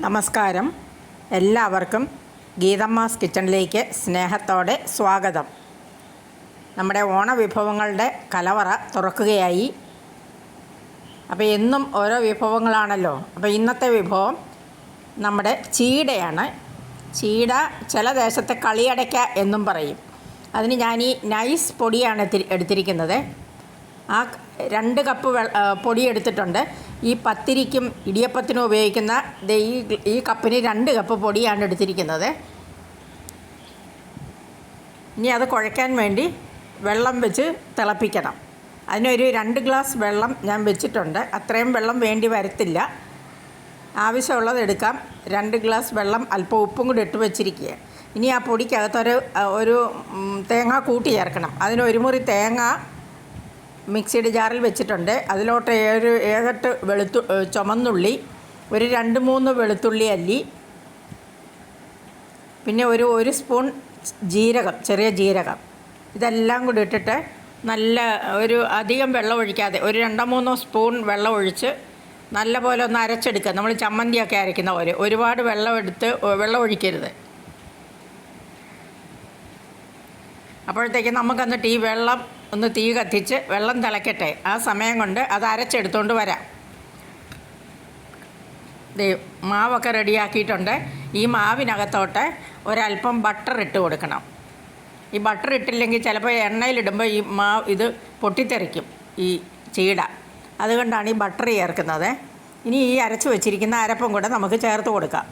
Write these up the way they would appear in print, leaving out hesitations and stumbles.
നമസ്കാരം. എല്ലാവർക്കും ഗീതമ്മാസ് കിച്ചണിലേക്ക് സ്നേഹത്തോടെ സ്വാഗതം. നമ്മുടെ ഓണവിഭവങ്ങളുടെ കലവറ തുറക്കുകയായി. അപ്പോൾ എന്നും ഓരോ വിഭവങ്ങളാണല്ലോ. അപ്പോൾ ഇന്നത്തെ വിഭവം നമ്മുടെ ചീടയാണ്. ചീട ചില ദേശത്തെ കളിയടയ്ക്ക എന്നും പറയും. അതിന് ഞാൻ ഈ നൈസ് പൊടിയാണ് എടുത്തിരിക്കുന്നത്. ആ 2 കപ്പ് പൊടി എടുത്തിട്ടുണ്ട്. ഈ പത്തിരിക്കും ഇടിയപ്പത്തിനും ഉപയോഗിക്കുന്ന ഈ കപ്പിന് 2 കപ്പ് പൊടിയാണ് എടുത്തിരിക്കുന്നത്. ഇനി അത് കുഴയ്ക്കാൻ വേണ്ടി വെള്ളം വെച്ച് തിളപ്പിക്കണം. അതിനൊരു 2 ഗ്ലാസ് വെള്ളം ഞാൻ വെച്ചിട്ടുണ്ട്. അത്രയും വെള്ളം വേണ്ടി വരത്തില്ല. ആവശ്യമുള്ളത് എടുക്കാം. 2 ഗ്ലാസ് വെള്ളം അല്പം ഉപ്പും കൂടി ഇട്ട് വെച്ചിരിക്കുക. ഇനി ആ പൊടിക്കകത്തൊരു തേങ്ങ കൂട്ടി ചേർക്കണം. അതിന് 1 മുറി തേങ്ങ മിക്സിയുടെ ജാറിൽ വെച്ചിട്ടുണ്ട്. അതിലോട്ട് 7-8 ചുമന്നുള്ളി, ഒരു 2-3 വെളുത്തുള്ളി അല്ലി, പിന്നെ ഒരു സ്പൂൺ ജീരകം, ചെറിയ ജീരകം, ഇതെല്ലാം കൂടി ഇട്ടിട്ട് അധികം വെള്ളം ഒഴിക്കാതെ ഒരു 2-3 സ്പൂൺ വെള്ളം ഒഴിച്ച് നല്ലപോലെ ഒന്ന് അരച്ചെടുക്കുക. നമ്മൾ ചമ്മന്തിയൊക്കെ അരയ്ക്കുന്ന പോലെ ഒരുപാട് വെള്ളം ഒഴിക്കരുത്. അപ്പോഴത്തേക്ക് നമുക്ക് എന്നിട്ട് ഈ വെള്ളം ഒന്ന് തീ കത്തിച്ച് വെള്ളം തിളയ്ക്കട്ടെ. ആ സമയം കൊണ്ട് അത് അരച്ചെടുത്തുകൊണ്ട് വരാം. മാവൊക്കെ റെഡിയാക്കിയിട്ടുണ്ട്. ഈ മാവിനകത്തോട്ട് ഒരല്പം ബട്ടർ ഇട്ട് കൊടുക്കണം. ഈ ബട്ടർ ഇട്ടില്ലെങ്കിൽ ചിലപ്പോൾ എണ്ണയിലിടുമ്പോൾ ഈ ഇത് പൊട്ടിത്തെറിക്കും, ഈ ചീട. അതുകൊണ്ടാണ് ഈ ബട്ടർ ചേർക്കുന്നത്. ഇനി ഈ അരച്ച് വെച്ചിരിക്കുന്ന അരപ്പും കൂടെ നമുക്ക് ചേർത്ത് കൊടുക്കാം.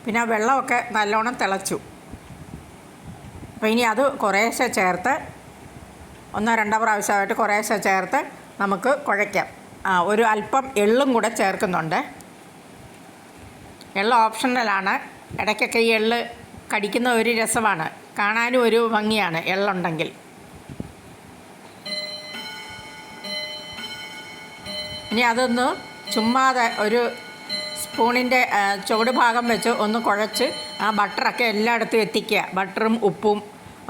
പിന്നെ വെള്ളമൊക്കെ നല്ലോണം തിളച്ചു. അപ്പോൾ ഇനി അത് കുറേശ്ശെ ചേർത്ത് 1-2 പ്രാവശ്യമായിട്ട് കുറേശ്ശെ ചേർത്ത് നമുക്ക് കുഴയ്ക്കാം. ഒരു അല്പം എള്ളും കൂടെ ചേർക്കുന്നുണ്ട്. എള്ള് ഓപ്ഷണലാണ്. ഇടയ്ക്കൊക്കെ ഈ എള്ള് കടിക്കുന്ന ഒരു രസമാണ്, കാണാനും ഒരു ഭംഗിയാണ് എള്ളുണ്ടെങ്കിൽ. ഇനി അതൊന്ന് ചുമ്മാതെ ഒരു സ്പൂണിൻ്റെ ചുവട് ഭാഗം വെച്ച് ഒന്ന് കുഴച്ച് ആ ബട്ടറൊക്കെ എല്ലായിടത്തും എത്തിക്കുക. ബട്ടറും ഉപ്പും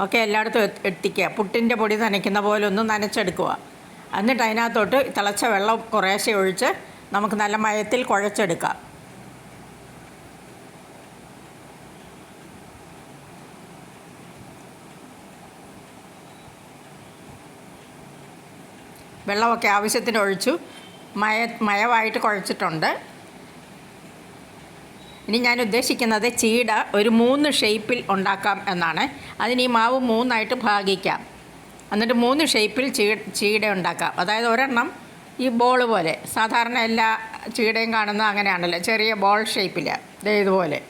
ഒക്കെ എല്ലായിടത്തും എത്തിക്കുക. പുട്ടിൻ്റെ പൊടി നനയ്ക്കുന്ന പോലെ ഒന്ന് നനച്ചെടുക്കുക. എന്നിട്ട് അതിനകത്തോട്ട് തിളച്ച വെള്ളം കുറേശ്ശെ ഒഴിച്ച് നമുക്ക് നല്ല മയത്തിൽ കുഴച്ചെടുക്കാം. വെള്ളമൊക്കെ ആവശ്യത്തിന് ഒഴിച്ചു മയമായിട്ട് കുഴച്ചിട്ടുണ്ട്. ഇനി ഞാൻ ഉദ്ദേശിക്കുന്നത് ചീട ഒരു 3 ഷേപ്പിൽ ഉണ്ടാക്കാം എന്നാണ്. അതിന് ഈ മാവ് 3ആയിട്ട് ഭാഗിക്കാം. എന്നിട്ട് 3 ഷേപ്പിൽ ചീട ഉണ്ടാക്കാം. അതായത് ഒരെണ്ണം ഈ ബോൾ പോലെ, സാധാരണ എല്ലാ ചീടയും കാണുന്നത് അങ്ങനെയാണല്ലോ, ചെറിയ ബോൾ ഷേപ്പിൽ ഇതുപോലെ.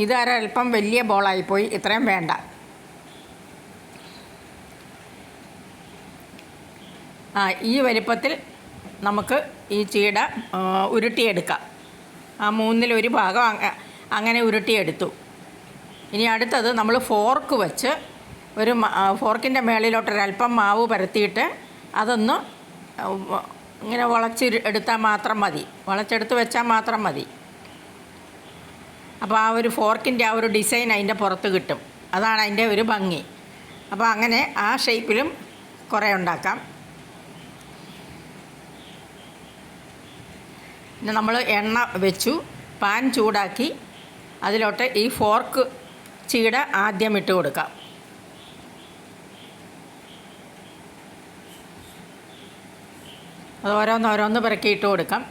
ഇതൊരൽപ്പം വലിയ ബോളായിപ്പോയി, ഇത്രയും വേണ്ട. ഈ വലിപ്പത്തിൽ നമുക്ക് ഈ ചീട ഉരുട്ടിയെടുക്കാം. 1/3 ഭാഗം അങ്ങനെ ഉരുട്ടിയെടുത്തു. ഇനി അടുത്തത് നമ്മൾ ഫോർക്ക് വെച്ച് ഫോർക്കിൻ്റെ മേളിലോട്ടൊരൽപ്പം മാവ് പരത്തിയിട്ട് അതൊന്ന് ഇങ്ങനെ വളച്ചെടുത്താൽ മാത്രം മതി. വളച്ചെടുത്ത് വെച്ചാൽ മാത്രം മതി. അപ്പോൾ ആ ഒരു ഫോർക്കിൻ്റെ ആ ഒരു ഡിസൈൻ അതിൻ്റെ പുറത്ത് കിട്ടും. അതാണ് അതിൻ്റെ ഒരു ഭംഗി. അപ്പോൾ അങ്ങനെ ആ ഷേപ്പിലും കുറേ ഉണ്ടാക്കാം. പിന്നെ നമ്മൾ എണ്ണ വെച്ചു, പാൻ ചൂടാക്കി, അതിലോട്ട് ഈ ഫോർക്ക് ചീട ആദ്യം ഇട്ട് കൊടുക്കാം. അത് ഓരോന്നോരോന്ന് പിറക്കി ഇട്ട് കൊടുക്കാം.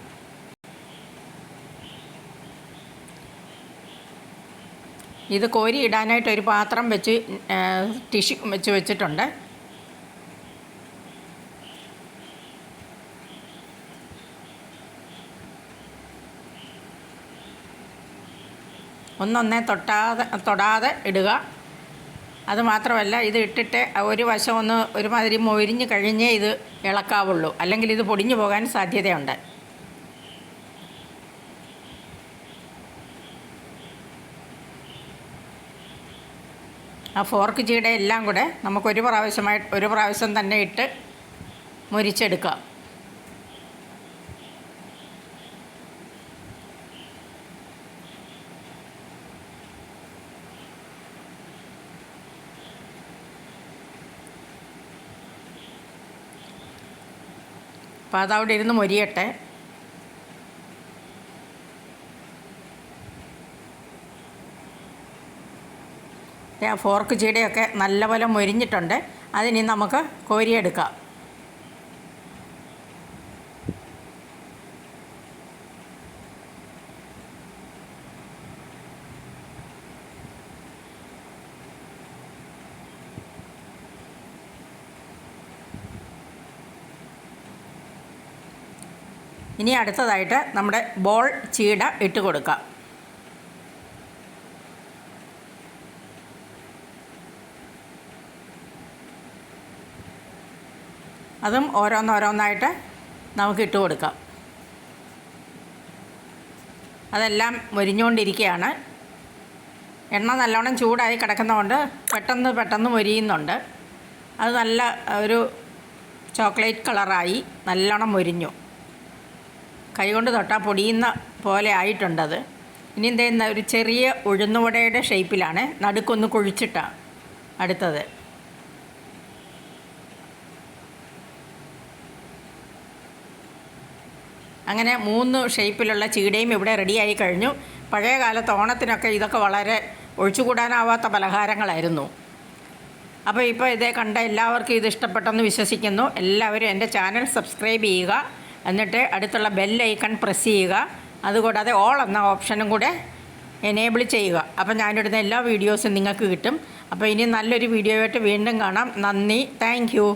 ഇത് കോരി ഇടാനായിട്ട് ഒരു പാത്രം വെച്ച് ടിഷ്യൂ വെച്ചിട്ടുണ്ട്. ഒന്നൊന്നേ തൊടാതെ ഇടുക. അതുമാത്രമല്ല, ഇത് ഇട്ടിട്ട് ഒരു വശം ഒരുമാതിരി മൊരിഞ്ഞ് കഴിഞ്ഞേ ഇത് ഇളക്കാവുള്ളൂ, അല്ലെങ്കിൽ ഇത് പൊടിഞ്ഞു പോകാൻ സാധ്യതയുണ്ട്. ആ ഫോർക്ക് ചീട എല്ലാം കൂടെ നമുക്ക് ഒരു പ്രാവശ്യം തന്നെ ഇട്ട് മൊരിച്ചെടുക്കാം. അപ്പോൾ അതവിടെ ഇരുന്ന് മൊരിയട്ടെ. ഫോർക്ക് ചീടയൊക്കെ നല്ലപോലെ മൊരിഞ്ഞിട്ടുണ്ട്. അതിനി നമുക്ക് കോരിയെടുക്കാം. ഇനി അടുത്തതായിട്ട് നമ്മുടെ ബോൾ ചീട ഇട്ട് കൊടുക്കാം. അതും ഓരോന്നോരോന്നായിട്ട് നമുക്ക് ഇട്ട് കൊടുക്കാം. അതെല്ലാം മൊരിഞ്ഞുകൊണ്ടിരിക്കുകയാണ്. എണ്ണ നല്ലോണം ചൂടായി കിടക്കുന്നതുകൊണ്ട് പെട്ടെന്ന് മൊരിയുന്നുണ്ട്. അത് നല്ല ഒരു ചോക്ലേറ്റ് കളറായി നല്ലോണം മൊരിഞ്ഞു. കൈകൊണ്ട് തൊട്ടാൽ പൊടിയുന്ന പോലെ ആയിട്ടുണ്ടത്. ഇനി എന്തെയ്യുന്ന ഒരു ചെറിയ ഉഴുന്നുവടയുടെ ഷേപ്പിലാണ്, നടുക്കൊന്ന് കുഴിച്ചിട്ടാണ് അടുത്തത്. അങ്ങനെ 3 ഷേപ്പിലുള്ള ചീടയും ഇവിടെ റെഡിയായി കഴിഞ്ഞു. പഴയ കാലത്ത് ഓണത്തിനൊക്കെ ഇതൊക്കെ വളരെ ഒഴിച്ചുകൂടാനാവാത്ത പലഹാരങ്ങളായിരുന്നു. അപ്പോൾ ഇപ്പോൾ ഇതേ കണ്ട എല്ലാവർക്കും ഇത് ഇഷ്ടപ്പെട്ടെന്ന് വിശ്വസിക്കുന്നു. എല്ലാവരും എൻ്റെ ചാനൽ സബ്സ്ക്രൈബ് ചെയ്യുക. എന്നിട്ട് അടുത്തുള്ള ബെൽ ഐക്കൺ പ്രസ് ചെയ്യുക. അതുകൂടാതെ ഓൾ എന്ന ഓപ്ഷനും കൂടെ എനേബിൾ ചെയ്യുക. അപ്പോൾ ഞാനിടുന്ന എല്ലാ വീഡിയോസും നിങ്ങൾക്ക് കിട്ടും. അപ്പോൾ ഇനി നല്ലൊരു വീഡിയോ ആയിട്ട് വീണ്ടും കാണാം. നന്ദി. Thank you.